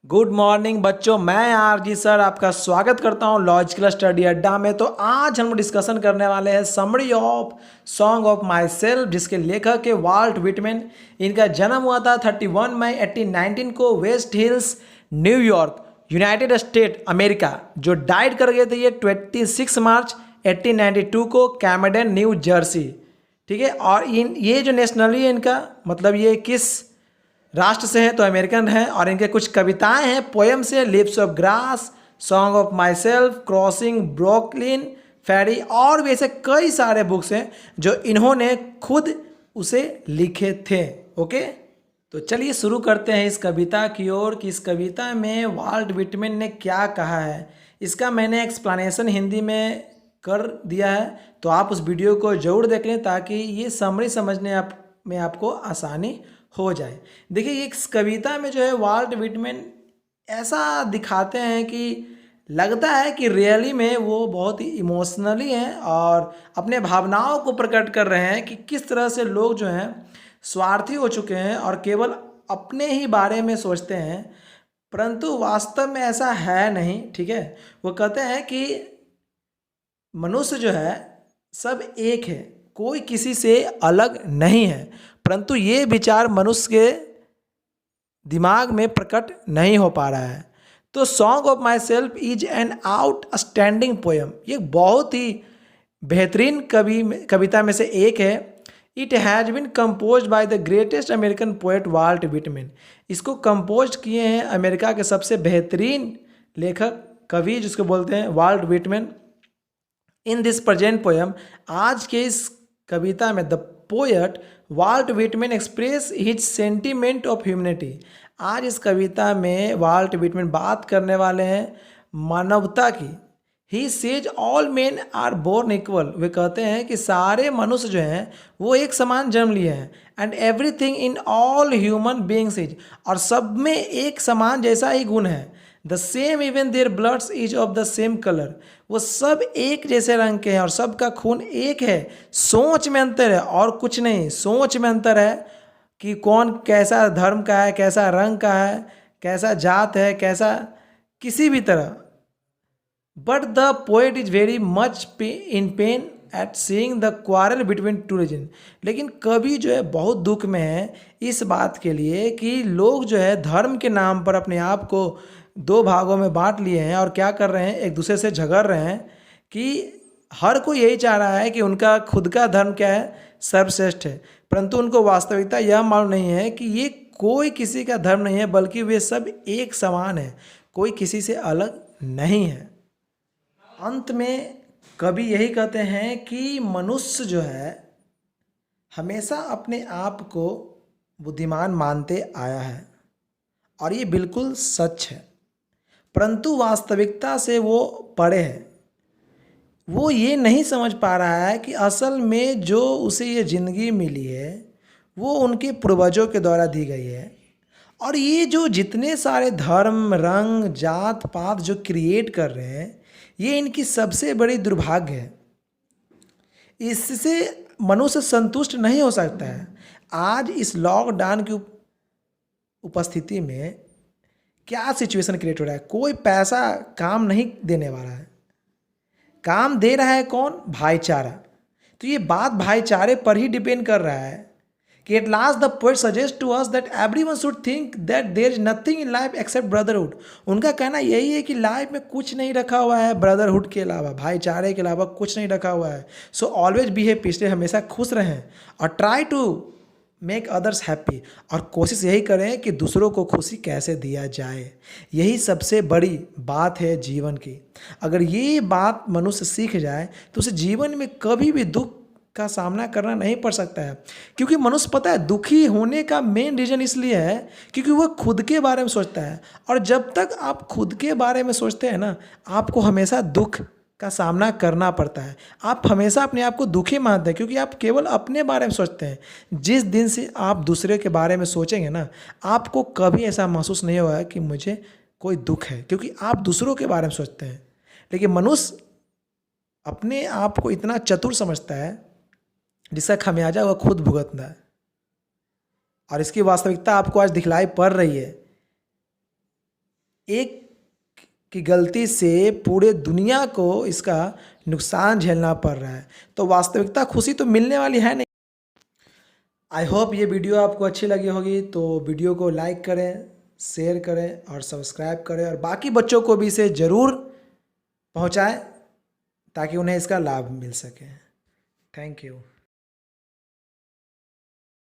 Good morning बच्चों, मैं RG sir आपका स्वागत करता हूं लॉजिकल स्टडी अड्डा में। तो आज हम डिस्कशन करने वाले हैं summary of song of my self, जिसके लेखक है वाल्ट विटमैन। इनका जन्म हुआ था 31 मई 1819 को waste hills, New York, United state America. जो डाइड कर गए थे ये 26 मार्च 1892 को कैमेडन, न्यू जर्सी। ठीक है, और ये जो नेशनली है इनका, मतलब ये किस राष्ट्र से है, तो अमेरिकन है। और इनके कुछ कविताएं हैं, पोएम्स है, leaves of grass, song of myself, crossing Brooklyn ferry, और भी ऐसे कई सारे बुक्स हैं जो इन्होंने खुद उसे लिखे थे। ओके, तो चलिए शुरू करते हैं इस कविता की ओर कि इस कविता में वाल्ट विटमैन ने क्या कहा है। इसका मैंने एक्सप्लेनेशन हिंदी में कर दिया है, तो आप उस वीडियो को जरूर देख लें ताकि ये समरी समझने में आपको आसानी हो जाए। देखिए, इस कविता में जो है वाल्ट विटमैन ऐसा दिखाते हैं कि लगता है कि रियली में वो बहुत ही इमोशनली हैं और अपने भावनाओं को प्रकट कर रहे हैं कि किस तरह से लोग जो हैं स्वार्थी हो चुके हैं और केवल अपने ही बारे में सोचते हैं, परंतु वास्तव में ऐसा है नहीं। ठीक है, वो कहते हैं कि मनुष्य जो है सब एक है, कोई किसी से अलग नहीं है, परंतु ये विचार मनुष्य के दिमाग में प्रकट नहीं हो पा रहा है। तो song of myself is an outstanding poem, ये बहुत ही बेहतरीन कविता में से एक है। It has been compose by the greatest American poet Walt Whitman. इसको कंपोज किए हैं अमेरिका के सबसे बेहतरीन लेखक कवि जिसको बोलते हैं Walt Whitman. In this present poem, आज के इस कविता में the poet Walt Whitman express his sentiment of humanity. आज इस कविता में वाल्ट विटमैन बात करने वाले हैं मानवता की। He says all men are born equal, वे कहते हैं कि सारे मनुष्य जो हैं वो एक समान जन्म लिए हैं। And everything in all human beings is, और सब में एक समान जैसा ही गुण है। The same even their bloods is of the same colour, वो सब एक जैसे रंग के हैं और सबका खून एक है। सोच में अंतर है और कुछ नहीं, सोच में अंतर है कि कौन कैसा धर्म का है, कैसा रंग का है, कैसा जात है, कैसा किसी भी तरह। But the poet is very much in pen eight seeing the quarrel between two religion, लेकिन कवि जो है बहुत दुख में है इस बात के लिए कि लोग जो है धर्म के नाम पर अपने आप को दो भागों में बांट लिए हैं और क्या कर रहे हैं, एक दूसरे से झगड़ रहे हैं कि हर कोई यही चाह रहा है कि उनका खुद का धर्म क्या है, सर्वश्रेष्ठ है। परंतु उनको वास्तविकता यह मालूम नहीं है कि ये कोई किसी का धर्म नहीं है, बल्कि वे सब एक समान है, कोई किसी से अलग नहीं है। अंत में कवि यही कहते हैं कि मनुष्य जो है हमेशा अपने आप को बुद्धिमान मानते आया है और ये बिल्कुल सच है, परंतु वास्तविकता से वो परे है। वो ये नहीं समझ पा रहा है कि असल में जो उसे ये ज़िंदगी मिली है वो उनके पूर्वजों के द्वारा दी गई है। और ये जो जितने सारे धर्म, रंग, जात पात जो क्रिएट कर रहे हैं, ये इनकी सबसे बड़ी दुर्भाग्य है। इससे मनुष्य संतुष्ट नहीं हो सकता है। आज इस लॉकडाउन की उपस्थिति में क्या सिचुएशन क्रिएट हो रहा है, कोई पैसा काम नहीं देने वाला है। काम दे रहा है कौन? भाईचारा। तो ये बात भाईचारे पर ही डिपेंड कर रहा है कि at last the poet suggest to us that everyone should think that there is nothing in life except brotherhood. उनका कहना यही है कि लाइफ में कुछ नहीं रखा हुआ है ब्रदरहुड के अलावा, भाईचारे के अलावा कुछ नहीं रखा हुआ है। सो ऑलवेज बिहेव पीसफुली, हमेशा खुश रहें और try to make others happy, और कोशिश यही करें कि दूसरों को खुशी कैसे दिया जाए। यही सबसे बड़ी बात है जीवन की। अगर ये बात मनुष्य सीख जाए तो उसे जीवन में कभी भी दुख का सामना करना नहीं पड़ सकता है। क्योंकि मनुष्य, पता है, दुखी होने का मेन रीज़न इसलिए है क्योंकि वह खुद के बारे में सोचता है। और जब तक आप खुद के बारे में सोचते हैं ना, आपको हमेशा दुख का सामना करना पड़ता है। आप हमेशा अपने आप को दुखी मानते हैं क्योंकि आप केवल अपने बारे में सोचते हैं। जिस दिन से आप दूसरे के बारे में सोचेंगे ना, आपको कभी ऐसा महसूस नहीं होगा कि मुझे कोई दुख है, क्योंकि आप दूसरों के बारे में सोचते हैं। लेकिन मनुष्य अपने आप को इतना चतुर समझता है जिसका खमियाजा वह खुद भुगतना है। और इसकी वास्तविकता आपको आज दिखलाई पड़ रही है एक की गलती से पूरे दुनिया को इसका नुकसान झेलना पड़ रहा है। तो वास्तविकता खुशी तो मिलने वाली है नहीं। आई होप ये वीडियो आपको अच्छी लगी होगी, तो वीडियो को लाइक करें, शेयर करें और सब्सक्राइब करें, और बाकी बच्चों को भी इसे ज़रूर पहुंचाएं ताकि उन्हें इसका लाभ मिल सके। Thank you.